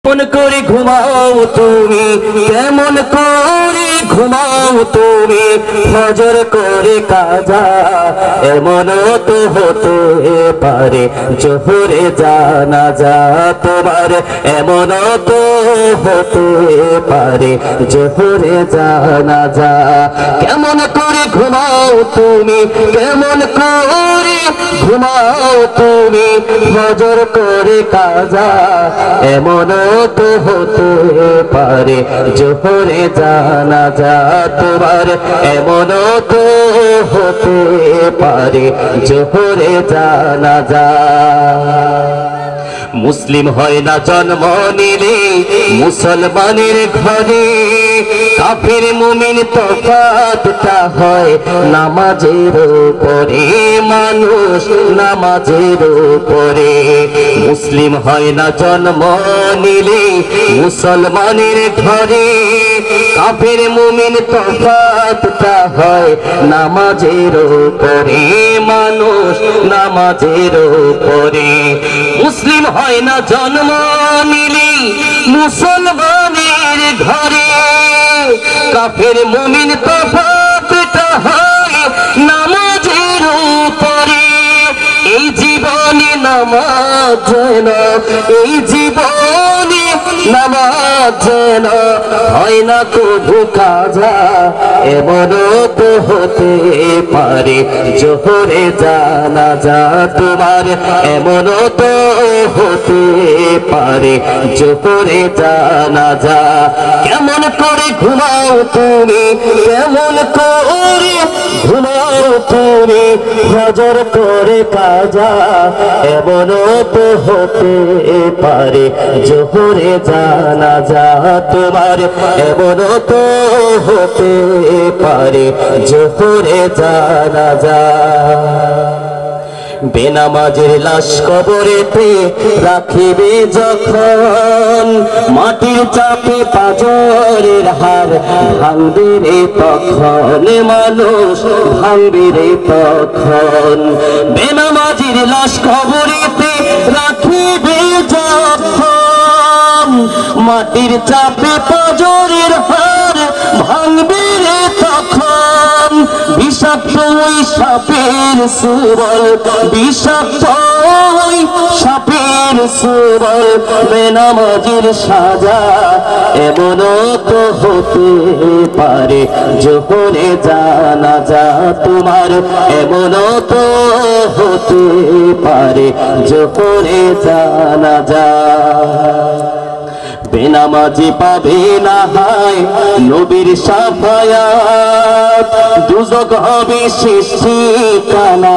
কেমন করে ঘুমাও তুমি, কেমন করে ঘুমাও তুমি, ফজর করে কাজা এমন তো হতে পারে জোহরে জানাজা তোমার, এমন তো হতে পারে জোহরে জানাজা। কেমন করে ঘুমাও তুমি, কেমন করে ঘুমাও তুমি, ফজর করে কাজা এমন তো হতে পারে জোহরে জানাজা তোমার, এমন তো হতে পারে জোহরে জানাজা। মুসলিম হয় না জন্ম নিলে মুসলমানের ঘরে, কাফের মুমিন তফাৎটা হয় নামাজের উপরে, মানুষ নামাজের উপরে। মুসলিম হয় না জন্ম নিলে মুসলমানের ঘরে, কাফের মুমিন তফাৎটা হয় নামাজের উপরে, মানুষ নামাজের উপরে। মুসলিম হয় না জন্ম নিলে মুসলমানের ঘরে, কাফের মুমিন তফাৎটা হয় নামাজের উপরে। এই জীবনে নামাজ যেন, এই জীবনে নামাজ যেন হয় না কবু কাজা, এমন তো হতে পারে জোহরে জানাজা তোমার, এমন তো হতে পারে জোহরে জানাজা। কেমন করে ঘুমাও তুমি, কেমন করে ঘুমাও তুমি, ফজর করে কাজা এমন তো হতে পারে জোহরে জানাজা তোমার, এমন তো হতে পারে জোহরে জানাজা। বেনামাজের লাশ কবরেতে রাখিবে যখন, মাটির চাপে পাঁজরের হাড় ভাঙবে রে তখন, মানুষ ভাঙবে রে তখন। বেনামাজের লাশ কবরেতে রাখিবে যখন, মাটির চাপে পাঁজরের হাড় ভাঙবে রে তখন। বিষাক্ত ওই সাপের সুবল, বিষাক্ত ওই সাপের সুবল, বেনামাজির সাজা এমন তো হতে পারে জোহরে জানাজা তোমার, এমন তো হতে পারে জোহরে জানাজা। বেনামাজি পাবে না হায় নবীর শাফায়াত, দুজক হবে শেষ ঠিকানা,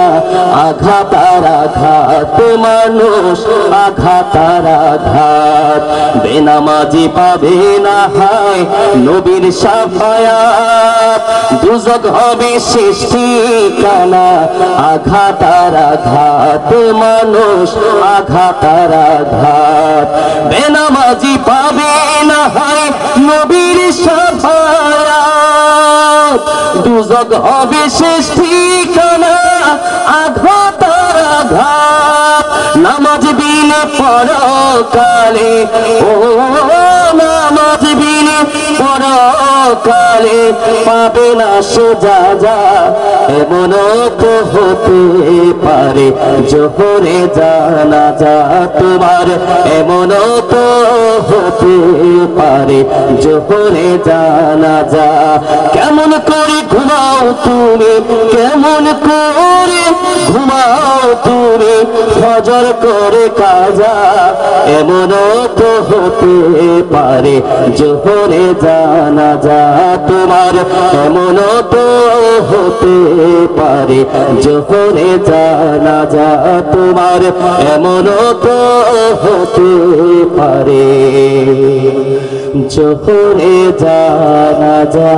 আঘাত আর আঘাত মানুষ আঘাত আর আঘাত। বেনামাজি পাবে না হায় নবীর শাফায়াত, দুজক হবে শেষ ঠিকানা, আঘাত আর আঘাত মানুষ আঘাত আর আঘাত। বেনামাজি পাবে না হয় নবীর শাফায়াত, দুজক হবে শেষ ঠিকানা, আঘাত আর আঘাত। নামাজ বিনে পরকালে, ও নামাজ বিনে পরকালে পাবে না সোজা, এমন তো হতে পারে জোহরে জানাজা তোমার, এমন তো হতে পারে জোহরে জানাজা। কেমন করে ঘুমাও তুমি, কেমন করে ঘুমাও তুমি, ফজর করে কাজা এমন তো হতে পারে জোহরে জানাজা তোমার, এমন তো হতে পারে জোহরে জানাজা তোমার, এমন তো হতে পারে জোহরে জানাজা।